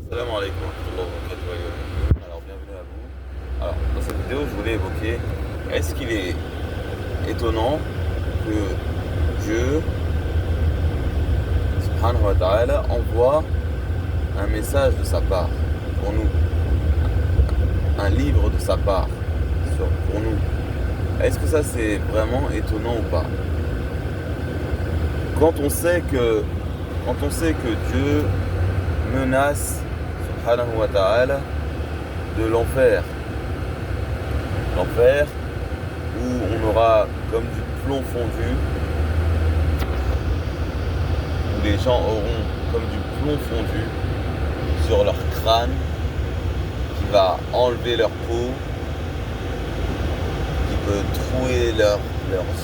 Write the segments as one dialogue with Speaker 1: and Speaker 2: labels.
Speaker 1: Salam alaikum wa rahmatullahi wa barakatuh. Alors bienvenue à vous. Alors dans cette vidéo je voulais évoquer, est-ce qu'il est étonnant que Dieu subhanahu wa ta'ala envoie un message de sa part pour nous, un livre de sa part pour nous. Est-ce que ça c'est vraiment étonnant ou pas? Quand on sait que Dieu menace subhanahu wa ta'ala de l'enfer où on aura comme du plomb fondu, où les gens auront comme du plomb fondu sur leur crâne, qui va enlever leur peau, qui peut trouer leurs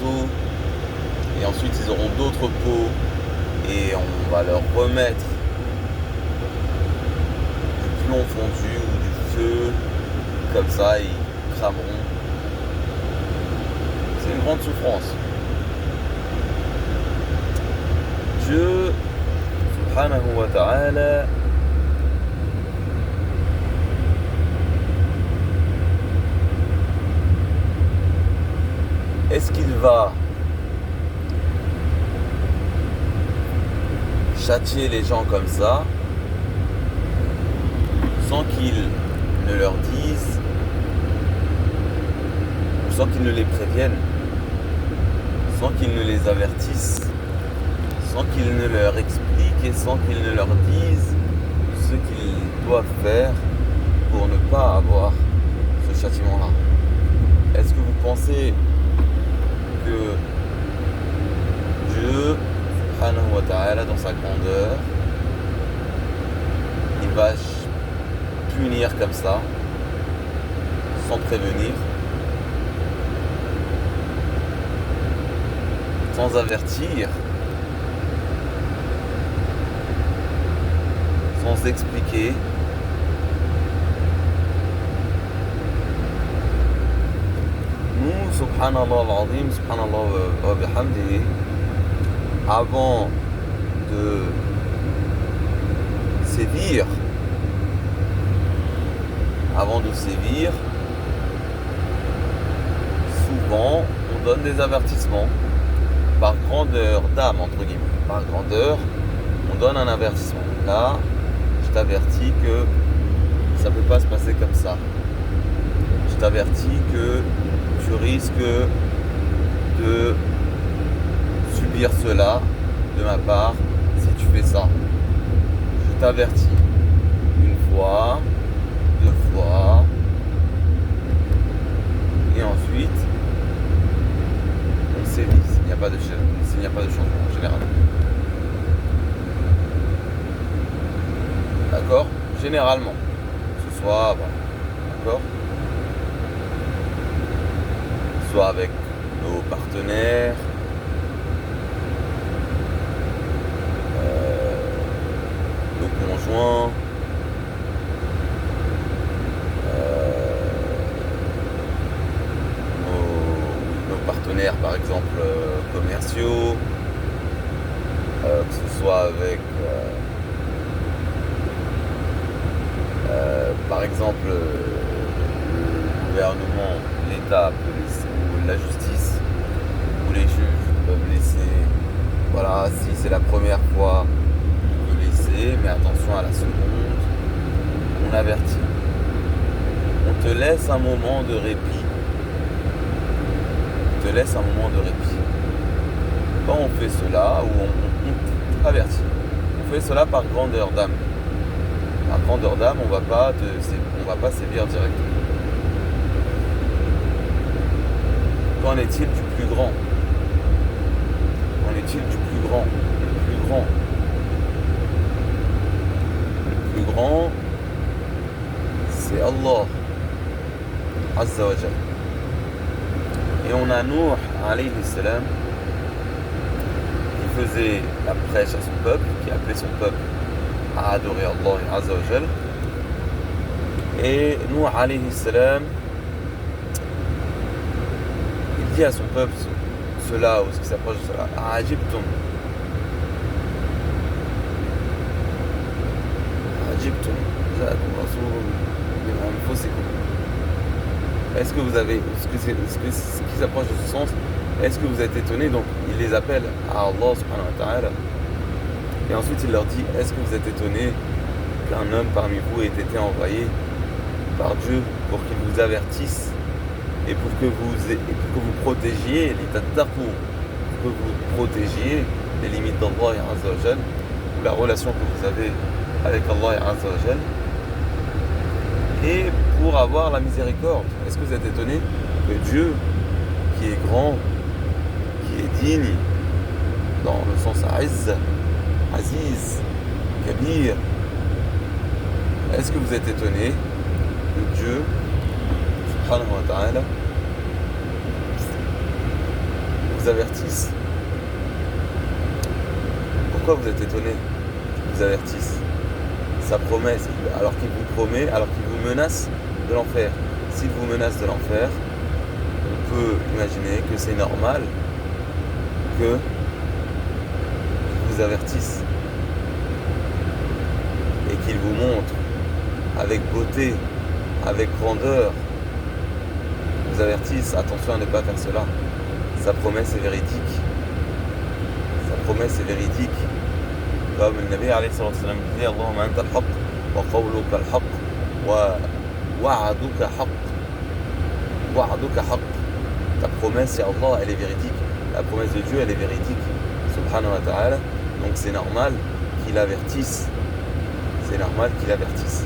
Speaker 1: os, et ensuite ils auront d'autres peaux et on va leur remettre du plomb fondu ou du feu, comme ça ils crameront. C'est une grande souffrance. Dieu subhanahu wa ta'ala est-ce qu'il va châtier les gens comme ça sans qu'ils ne leur disent, sans qu'ils ne les préviennent, sans qu'ils ne les avertissent, sans qu'ils ne leur expliquent et sans qu'ils ne leur disent ce qu'ils doivent faire pour ne pas avoir ce châtiment-là? Est-ce que vous pensez que Dieu subhanahu wa ta'ala dans sa grandeur, il va punir comme ça, sans prévenir, sans avertir, sans expliquer? Nous, subhanallah al-azim, subhanallah wa bihamdihi, avant de sévir, souvent on donne des avertissements par grandeur d'âme, entre guillemets. Par grandeur, on donne un avertissement. Là, je t'avertis que ça ne peut pas se passer comme ça. Je t'avertis que tu risques de subir cela de ma part si tu fais ça. Je t'avertis une fois, deux fois, et ensuite on sévit s'il n'y a pas de changement général. D'accord? Généralement. Que ce soit, d'accord? Soit avec nos partenaires, nos conjoints, nos partenaires par exemple commerciaux, que ce soit avec par exemple le gouvernement, l'État peut laisser, ou la justice, ou les juges peuvent laisser, voilà, si c'est la première fois, on peut laisser, mais attention à la seconde, on avertit. On te laisse un moment de répit. Quand on fait cela, ou on avertit, on fait cela par grandeur d'âme. Par grandeur d'âme, on va pas sévir directement. Qu'en est-il du plus grand? Le plus grand, c'est Allah Azza wa Jal. Et on a Nuh alayhi salam qui faisait la prêche à son peuple, qui appelait son peuple à adorer Allah Azza wa Jal. Et Nuh alayhi salam, il dit à son peuple cela, ou ce qui s'approche de cela: Ajibtum, جاءكم رسول من أنفسكم. Est-ce que vous avez, ce qui s'approche de ce sens, est-ce que vous êtes étonnés? Donc il les appelle à Allah subhanahu wa ta'ala. Et ensuite il leur dit, est-ce que vous êtes étonnés qu'un homme parmi vous ait été envoyé par Dieu pour qu'il vous avertisse et pour que vous protégiez les tattaqou, pour que vous protégiez les limites d'Allah Azza wa Jal, ou la relation que vous avez avec Allah Azza wa Jal, et pour avoir la miséricorde. Est-ce que vous êtes étonné que Dieu, qui est grand, qui est digne, dans le sens Azz, Aziz, Kabir, est-ce que vous êtes étonné que Dieu, subhanahu wa ta'ala, vous avertisse? Pourquoi vous êtes étonné qu'il vous avertisse? Sa promesse, alors qu'il vous promet, alors qu'il vous menace de l'enfer. S'il vous menace de l'enfer, on peut imaginer que c'est normal que vous avertisse et qu'il vous montre avec beauté, avec grandeur, vous avertisse, attention à ne pas faire cela. Sa promesse est véridique. Sa promesse est véridique. Comme le Nabi alayhi sallam disait, Allahumma anta al-haq, wa qawluka al-haq, wa wa'aduka haq. Wa'aduka haq. Ta promesse, c'est Allah, elle est véridique. La promesse de Dieu, elle est véridique. Subhanahu wa ta'ala. Donc c'est normal qu'il avertisse. C'est normal qu'il avertisse.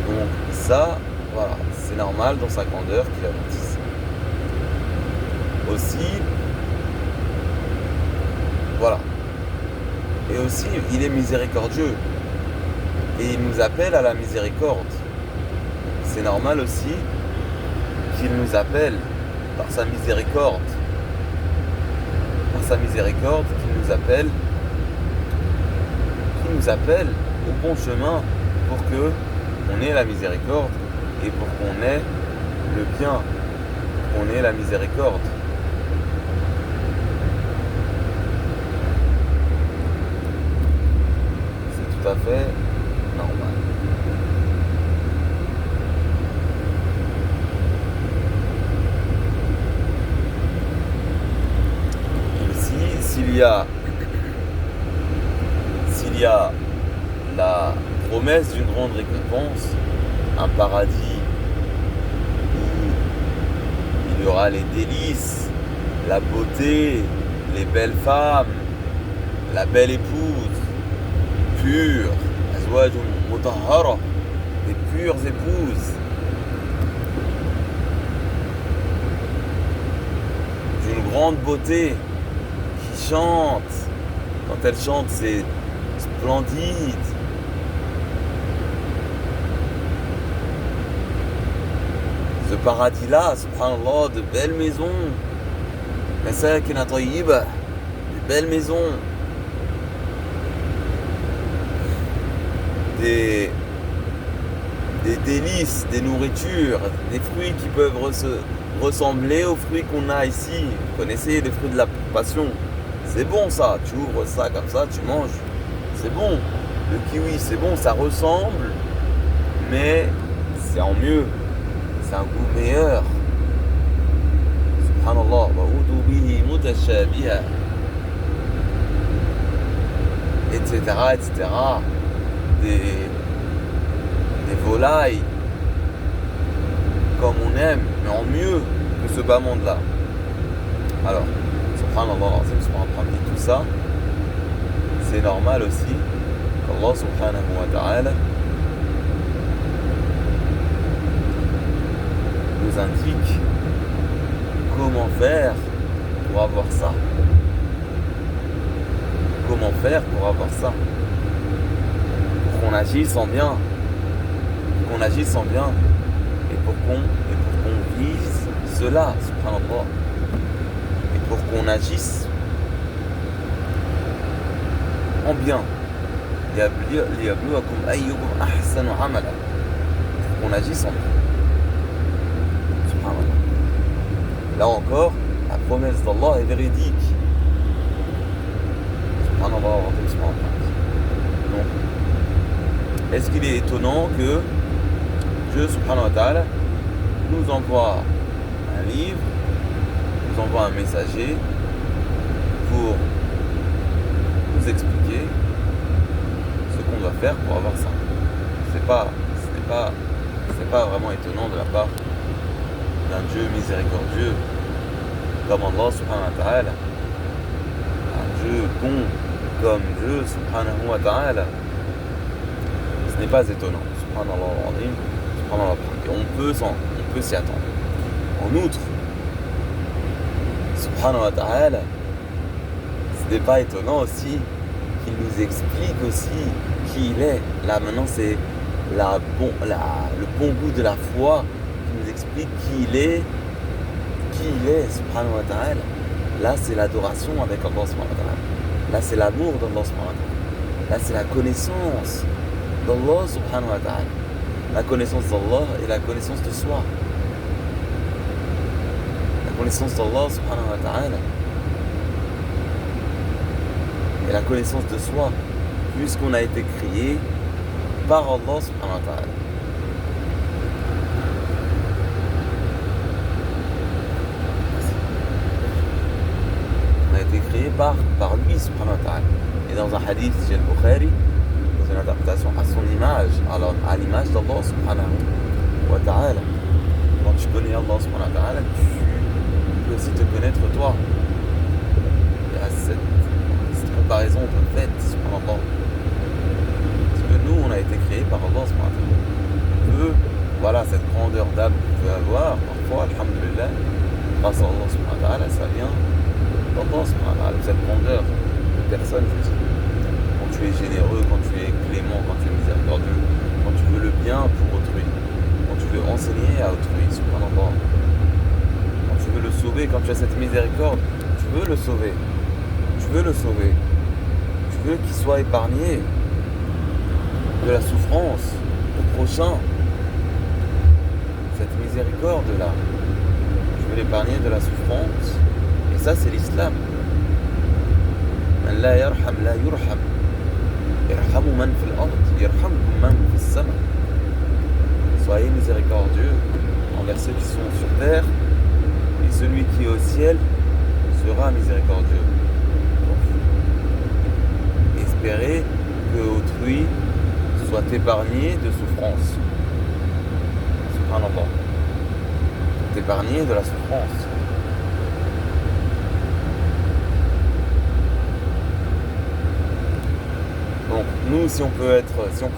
Speaker 1: Donc ça, voilà, c'est normal dans sa grandeur qu'il avertisse. Aussi, voilà. Et aussi, il est miséricordieux. Et il nous appelle à la miséricorde. C'est normal aussi qu'il nous appelle par sa miséricorde. Par sa miséricorde, qu'il nous appelle au bon chemin pour que on ait la miséricorde et pour qu'on ait le bien, qu'on ait la miséricorde. C'est tout à fait normal. Aussi, s'il y a la promesse d'une grande récompense, un paradis où il y aura les délices, la beauté, les belles femmes, la belle épouse, pure, azwajun mutahhara, des pures épouses, d'une grande beauté, qui chante. Quand elle chante, c'est splendide. Ce paradis-là, subhanallah, de belles maisons, masakin tayyiba, de belles maisons, des délices, des nourritures, des fruits qui peuvent ressembler aux fruits qu'on a ici. Vous connaissez les fruits de la passion? C'est bon ça, tu ouvres ça comme ça, tu manges. C'est bon. Le kiwi, c'est bon, ça ressemble, mais c'est en mieux. C'est un goût meilleur. Subhanallah. Etc. etc. Des volailles comme on aime, mais en mieux que ce bas monde-là. Alors, subhanallah, parmi tout ça, c'est normal aussi qu'Allah subhanahu wa ta'ala nous indique comment faire pour avoir ça. Comment faire pour avoir ça? Pour qu'on agisse en bien. Pour qu'on agisse en bien. Et pour qu'on vise cela, subhanallah. Et pour qu'on agisse en bien. ليبلوكم أيكم أحسن عملا. Pour qu'on agisse en bien. Subhanallah. Là encore, la promesse d'Allah est véridique. Subhanallah. Donc, est-ce qu'il est étonnant que Dieu, subhanahu wa ta'ala, nous envoie un livre, nous envoie un messager pour nous expliquer ce qu'on doit faire pour avoir ça? C'est pas vraiment étonnant de la part d'un Dieu miséricordieux comme Allah subhanahu wa ta'ala, un Dieu bon comme Dieu subhanahu wa ta'ala. Ce n'est pas étonnant, subhanallah al-azim, subhanallah. Et on peut s'y attendre. En outre, subhanahu wa ta'ala, ce n'est pas étonnant aussi qu'il nous explique aussi qui il est. Là maintenant c'est le bon goût de la foi qui nous explique qui il est, subhanahu wa ta'ala. Là c'est l'adoration avec Allah subhanahu wa ta'ala. Là c'est l'amour d'Allah subhanahu wa ta'ala. Là c'est la connaissance d'Allah subhanahu wa ta'ala. La connaissance d'Allah et la connaissance de soi. La connaissance d'Allah subhanahu wa ta'ala. Et la connaissance de soi, puisqu'on a été créé par Allah subhanahu wa ta'ala. On a été créé par lui subhanahu wa ta'ala. Et dans un hadith chez le Bukhari, dans une adaptation à son image, à l'image d'Allah subhanahu wa ta'ala. Quand tu connais Allah subhanahu wa ta'ala, tu peux aussi te connaître toi. Il y a cette comparaison de fait, subhanallah. Parce que nous, on a été créés par Allah subhanahu wa ta'ala. Voilà, cette grandeur d'âme qu'on peut avoir, parfois, alhamdulillah, grâce à Allah subhanahu wa ta'ala, ça vient d'Allah subhanahu wa ta'ala. Cette grandeur de personne, je dis. Quand tu es généreux, quand tu es clément, quand tu es miséricordieux, quand tu veux le bien pour autrui, quand tu veux enseigner à autrui, subhanallah. Quand tu veux le sauver, quand tu as cette miséricorde, tu veux le sauver. Tu veux le sauver. Tu veux qu'il soit épargné de la souffrance au prochain. Cette miséricorde-là, tu veux l'épargner de la souffrance. Et ça, c'est l'islam. Man la yarham la yurham. Yarhamu man fil ard, yarhamkum man fis sama. Soyez miséricordieux envers ceux qui sont sur terre, et celui qui est au ciel sera miséricordieux. Donc, espérez que autrui soit épargné de souffrance. Subhanallah. Épargné de la souffrance. Donc nous, si on peut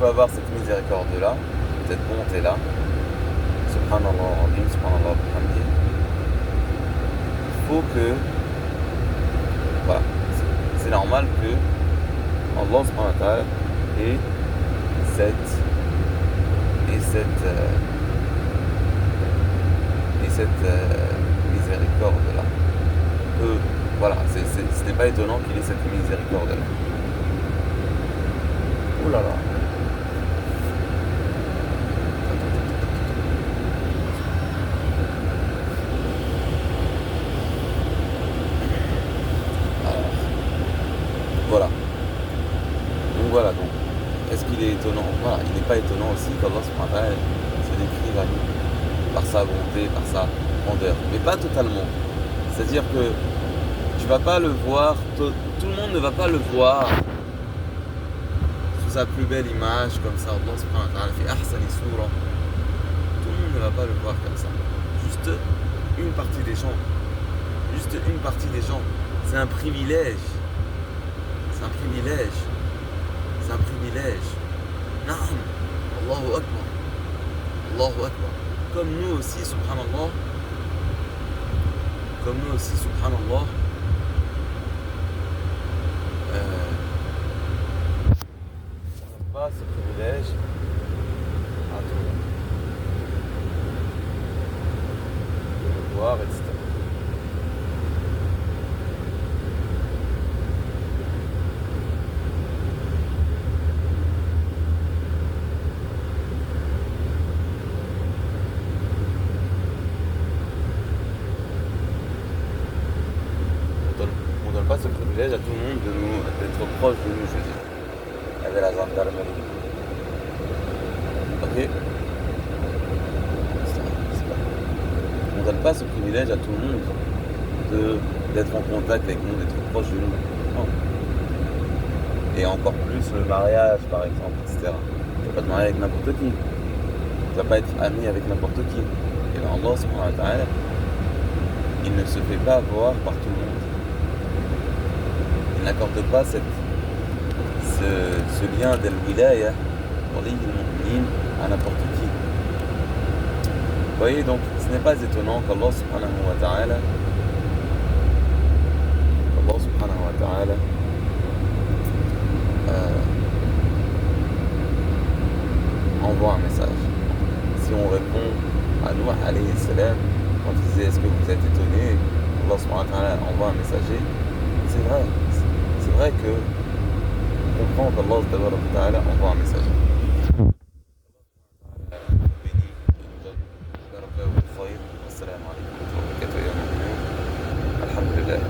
Speaker 1: avoir cette miséricorde-là, cette bonté-là, subhanallah, subhanallah, il faut que, voilà, c'est normal que Allah subhanahu wa ta'ala ait cette miséricorde-là. Voilà, ce n'est pas étonnant qu'il ait cette miséricorde-là. Ouh là là. Alors, voilà. Donc voilà, donc, est-ce qu'il est étonnant? Voilà, il n'est pas étonnant aussi qu'Allah subhanahu wa ta'ala se décrive à nous par sa bonté, par sa grandeur. Mais pas totalement. C'est-à-dire que tu vas pas le voir, tout le monde ne va pas le voir sa plus belle image comme ça. Allah subhanahu wa ta'ala fait ahsani soura. Tout le monde ne va pas le voir comme ça. Juste une partie des gens. Juste une partie des gens. C'est un privilège. C'est un privilège. C'est un privilège. Naam. Allahu Akbar. Allahu Akbar. Comme nous aussi, subhanallah. Comme nous aussi, subhanallah. Pas ce privilège à tout le monde de le voir, etc. On donne pas ce privilège à tout le monde d'être proche de nous, je veux dire. avait la gendarmerie. Ok. On ne donne pas ce privilège à tout le monde d'être en contact avec nous, d'être proche de nous. Non. Et encore plus le mariage, par exemple, etc. Tu vas pas te marier avec n'importe qui. Tu vas pas être ami avec n'importe qui. Et bien Allah, subhanahu wa ta'ala, il ne se fait pas voir par tout le monde. Il n'accorde pas ce lien d'al-wilaya, à n'importe qui. Vous voyez, donc ce n'est pas étonnant qu'Allah subhanahu wa ta'ala envoie un message. Si on répond à Nuh alayhi salam, quand il disait est-ce que vous êtes étonné, Allah subhanahu wa ta'ala envoie un messager. C'est vrai que on comprend qu'Allah envoie un messager. السلام عليكم ورحمة الله وبركاته يا مؤمنين الحمد لله